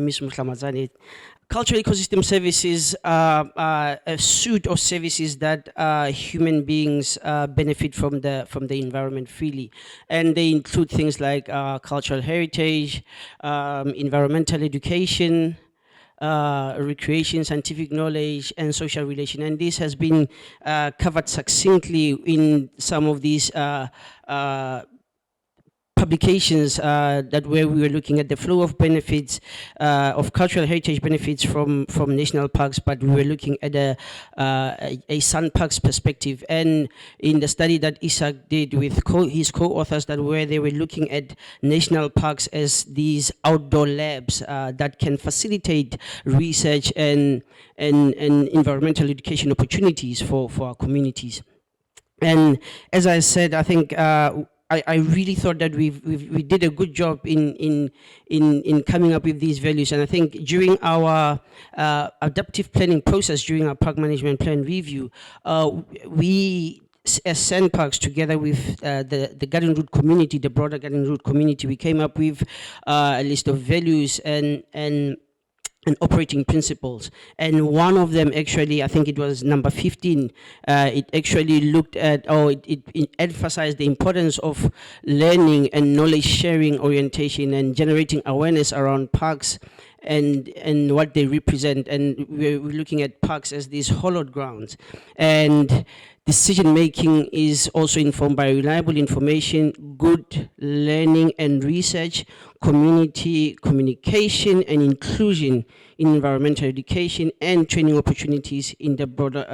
name is Mhlamazane. Cultural ecosystem services are a suite of services that human beings benefit from the environment freely, and they include things like cultural heritage, environmental education, recreation, scientific knowledge, and social relation. And this has been covered succinctly in some of these publications that where we were looking at the flow of benefits of cultural heritage benefits from national parks, but we were looking at a sun parks perspective. And in the study that Isaac did with his co-authors, that where they were looking at national parks as these outdoor labs that can facilitate research and environmental education opportunities for our communities. And as I said, I think I really thought that we did a good job in coming up with these values. And I think during our adaptive planning process, during our park management plan review, we as SANParks, together with the Garden Route community, the broader Garden Route community, we came up with a list of values and operating principles. And one of them, actually, I think it was number 15, it actually looked at, it emphasized the importance of learning and knowledge sharing orientation and generating awareness around parks and what they represent. And we're looking at parks as these hallowed grounds. And decision making is also informed by reliable information, good learning and research, community communication and inclusion in environmental education, and training opportunities in the broader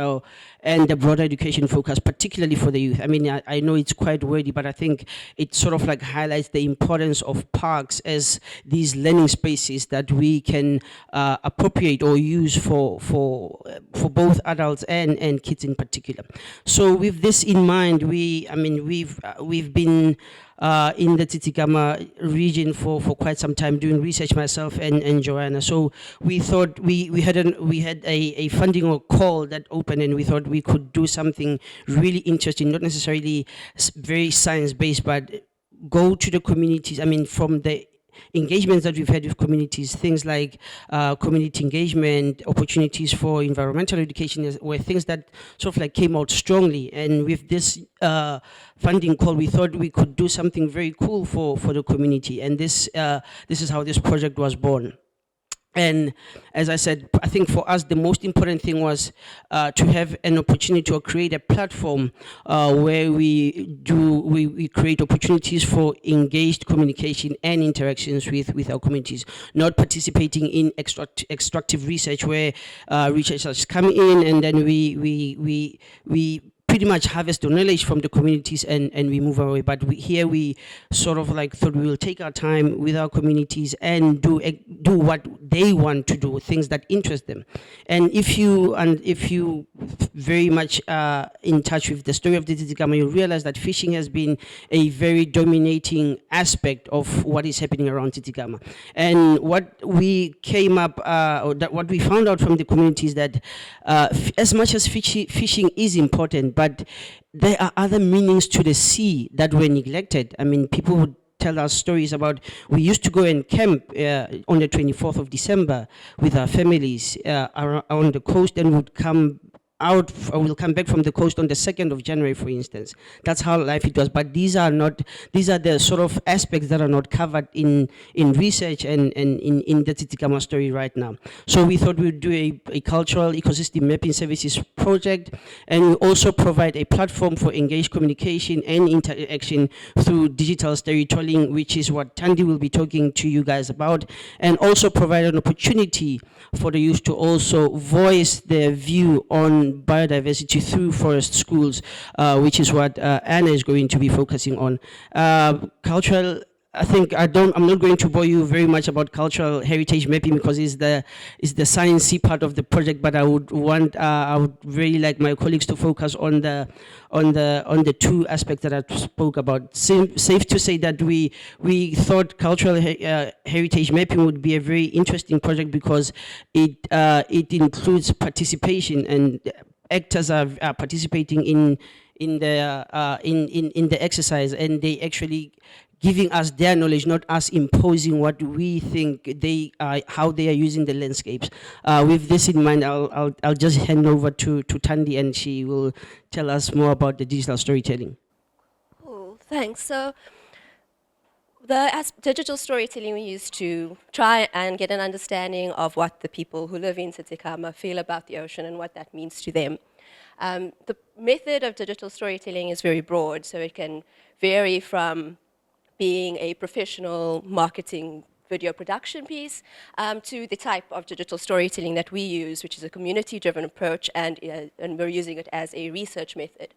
education focus, particularly for the youth. I mean, I know it's quite wordy, but I think it sort of like highlights the importance of parks as these learning spaces that we can appropriate or use for both adults and kids in particular. So with this in mind, we've been in the Tsitsikamma region for quite some time doing research, myself and Joanna. So we thought we had a funding or call that opened, and we thought we could do something really interesting, not necessarily very science-based, but go to the communities. I mean, from the engagements that we've had with communities, things like community engagement, opportunities for environmental education were things that sort of like came out strongly. And with this funding call, we thought we could do something very cool for the community. And this is how this project was born. And as I said, I think for us, the most important thing was to have an opportunity to create a platform where we create opportunities for engaged communication and interactions with our communities, not participating in extractive research where researchers come in and then we pretty much harvest the knowledge from the communities and we move away. But we sort of like thought we will take our time with our communities and do what they want to do, things that interest them. And if you very much in touch with the story of the Tsitsikamma, you realize that fishing has been a very dominating aspect of what is happening around Tsitsikamma. And what we came up, what we found out from the community is that as much as fishing is important, but there are other meanings to the sea that were neglected. I mean, people would tell us stories about, we used to go and camp on the 24th of December with our families around the coast, and would come out, we'll come back from the coast on the 2nd of January, for instance. That's how life it was. But these are the sort of aspects that are not covered in research and in the Tsitsikamma story right now. So we thought we'd do a cultural ecosystem mapping services project, and we also provide a platform for engaged communication and interaction through digital storytelling, which is what Thandiwe will be talking to you guys about, and also provide an opportunity for the youth to also voice their view on biodiversity through forest schools, which is what Anna is going to be focusing on. Cultural, I think I'm not going to bore you very much about cultural heritage mapping because it's the sciencey part of the project, but I would really like my colleagues to focus on the two aspects that I spoke about. Safe to say that we thought cultural heritage mapping would be a very interesting project because it includes participation, and actors are participating in the exercise, and they actually giving us their knowledge, not us imposing what we think they are, how they are using the landscapes. With this in mind, I'll just hand over to Thandi, and she will tell us more about the digital storytelling. Cool, thanks. So the digital storytelling we use to try and get an understanding of what the people who live in Tsitsikamma feel about the ocean and what that means to them. The method of digital storytelling is very broad, so it can vary from being a professional marketing video production piece to the type of digital storytelling that we use, which is a community-driven approach, and we're using it as a research method.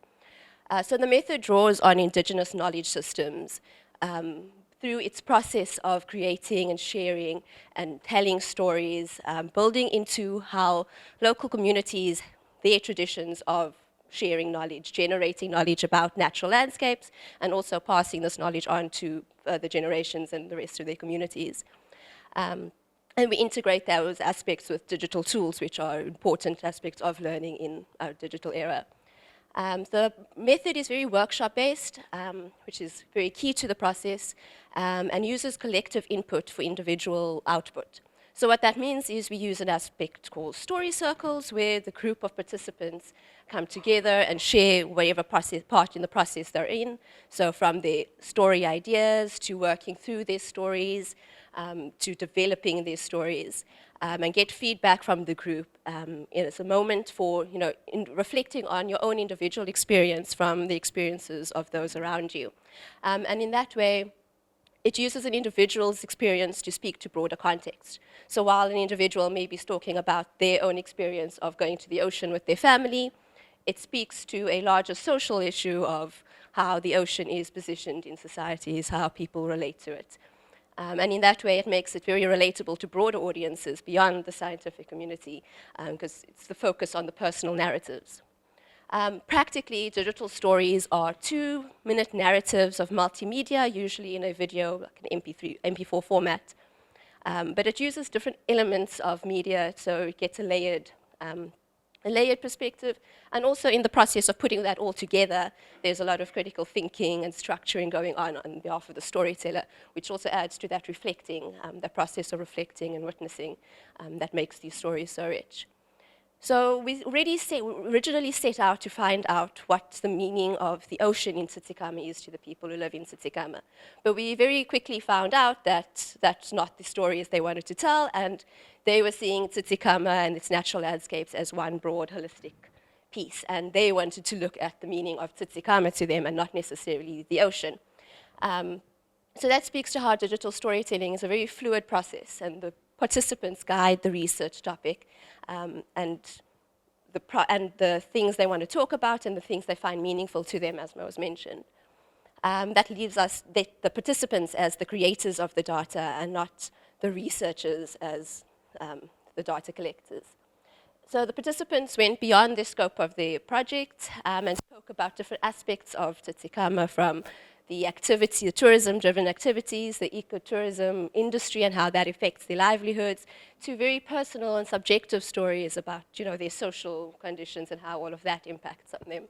So the method draws on indigenous knowledge systems through its process of creating and sharing and telling stories, building into how local communities, their traditions of sharing knowledge, generating knowledge about natural landscapes, and also passing this knowledge on to further generations and the rest of their communities. And we integrate those aspects with digital tools, which are important aspects of learning in our digital era. The method is very workshop-based, which is very key to the process, and uses collective input for individual output. So what that means is we use an aspect called story circles, where the group of participants come together and share whatever part in the process they're in. So from their story ideas to working through their stories, to developing their stories, and get feedback from the group. It's a moment for reflecting on your own individual experience from the experiences of those around you. And in that way, it uses an individual's experience to speak to broader context. So while an individual may be talking about their own experience of going to the ocean with their family, it speaks to a larger social issue of how the ocean is positioned in societies, how people relate to it. And in that way, it makes it very relatable to broader audiences beyond the scientific community, because it's the focus on the personal narratives. Practically, digital stories are 2-minute narratives of multimedia, usually in a video, like an MP4 format. But it uses different elements of media, so it gets a layered perspective. And also in the process of putting that all together, there's a lot of critical thinking and structuring going on behalf of the storyteller, which also adds to that reflecting, the process of reflecting and witnessing that makes these stories so rich. So we originally set out to find out what the meaning of the ocean in Tsitsikamma is to the people who live in Tsitsikamma. But we very quickly found out that that's not the stories they wanted to tell, and they were seeing Tsitsikamma and its natural landscapes as one broad, holistic piece. And they wanted to look at the meaning of Tsitsikamma to them and not necessarily the ocean. So that speaks to how digital storytelling is a very fluid process, and the participants guide the research topic, and the things they want to talk about and the things they find meaningful to them, as was mentioned. That leaves us, the participants, as the creators of the data and not the researchers as the data collectors. So the participants went beyond the scope of the project and spoke about different aspects of Tsitsikamma, from the activity, the tourism-driven activities, the ecotourism industry and how that affects their livelihoods, to very personal and subjective stories about, their social conditions and how all of that impacts on them.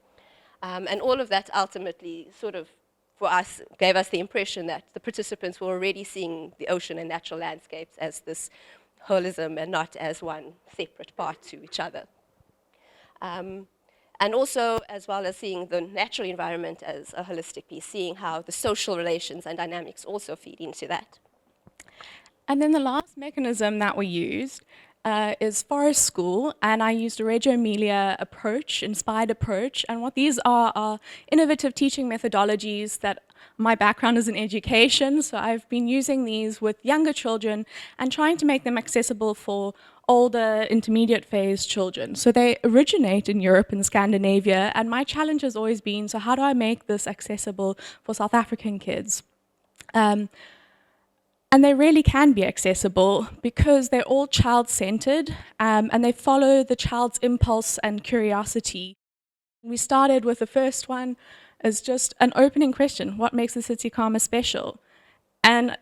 And all of that ultimately sort of, for us, gave us the impression that the participants were already seeing the ocean and natural landscapes as this holism and not as one separate part to each other. And also, as well as seeing the natural environment as a holistic piece, seeing how the social relations and dynamics also feed into that. And then the last mechanism that we used is Forest School, and I used a Reggio Emilia approach, inspired approach, and what these are innovative teaching methodologies that my background is in education, so I've been using these with younger children and trying to make them accessible for older, intermediate phase children. So they originate in Europe and Scandinavia, and my challenge has always been, so how do I make this accessible for South African kids? And they really can be accessible because they're all child-centered, and they follow the child's impulse and curiosity. We started with the first one as just an opening question: what makes the Tsitsikamma special? And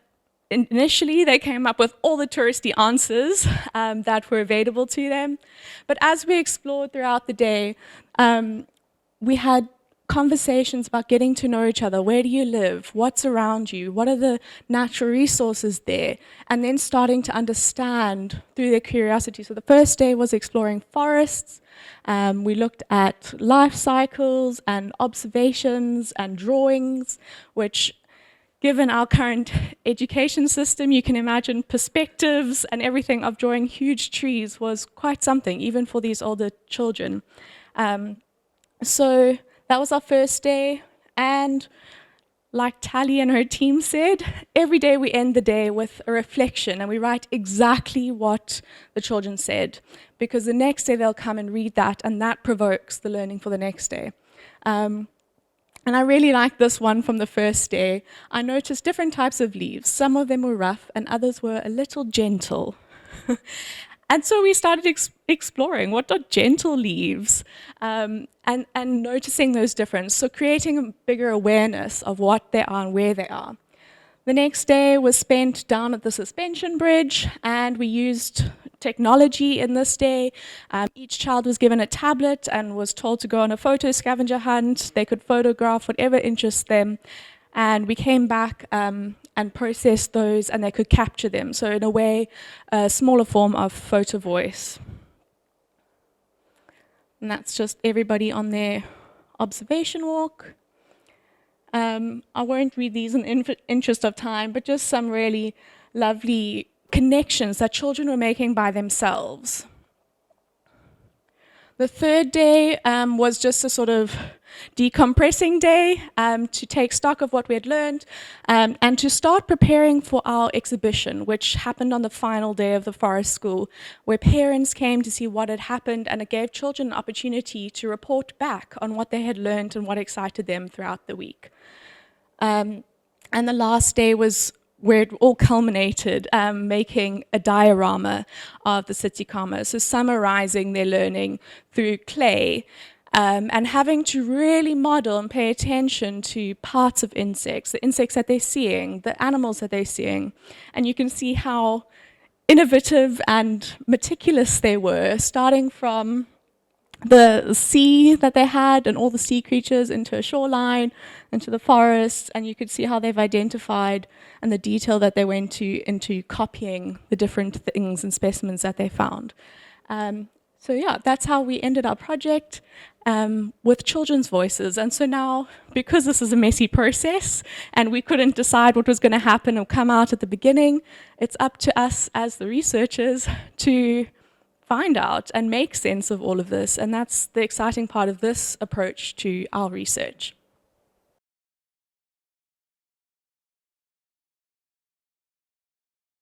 initially, they came up with all the touristy answers that were available to them. But as we explored throughout the day, we had conversations about getting to know each other. Where do you live? What's around you? What are the natural resources there? And then starting to understand through their curiosity. So the first day was exploring forests. We looked at life cycles and observations and drawings, which, given our current education system, you can imagine perspectives and everything of drawing huge trees was quite something, even for these older children. So that was our first day, and like Tali and her team said, every day we end the day with a reflection and we write exactly what the children said, because the next day they'll come and read that, and that provokes the learning for the next day. And I really like this one from the first day. I noticed different types of leaves. Some of them were rough and others were a little gentle. And so we started exploring what are gentle leaves, and noticing those differences. So creating a bigger awareness of what they are and where they are. The next day was spent down at the suspension bridge, and we used technology in this day. Each child was given a tablet and was told to go on a photo scavenger hunt. They could photograph whatever interests them. And we came back and processed those, and they could capture them. So in a way, a smaller form of photo voice. And that's just everybody on their observation walk. I won't read these in the interest of time, but just some really lovely connections that children were making by themselves. The third day was just a sort of decompressing day to take stock of what we had learned and to start preparing for our exhibition, which happened on the final day of the forest school, where parents came to see what had happened, and it gave children an opportunity to report back on what they had learned and what excited them throughout the week. And the last day was where it all culminated, making a diorama of the Tsitsikamma, so summarizing their learning through clay, and having to really model and pay attention to parts of insects, the insects that they're seeing, the animals that they're seeing. And you can see how innovative and meticulous they were, starting from the sea that they had and all the sea creatures into a shoreline, into the forests, and you could see how they've identified and the detail that they went into copying the different things and specimens that they found. So yeah, that's how we ended our project with children's voices. And so now, because this is a messy process and we couldn't decide what was going to happen or come out at the beginning, it's up to us as the researchers to find out and make sense of all of this. And that's the exciting part of this approach to our research.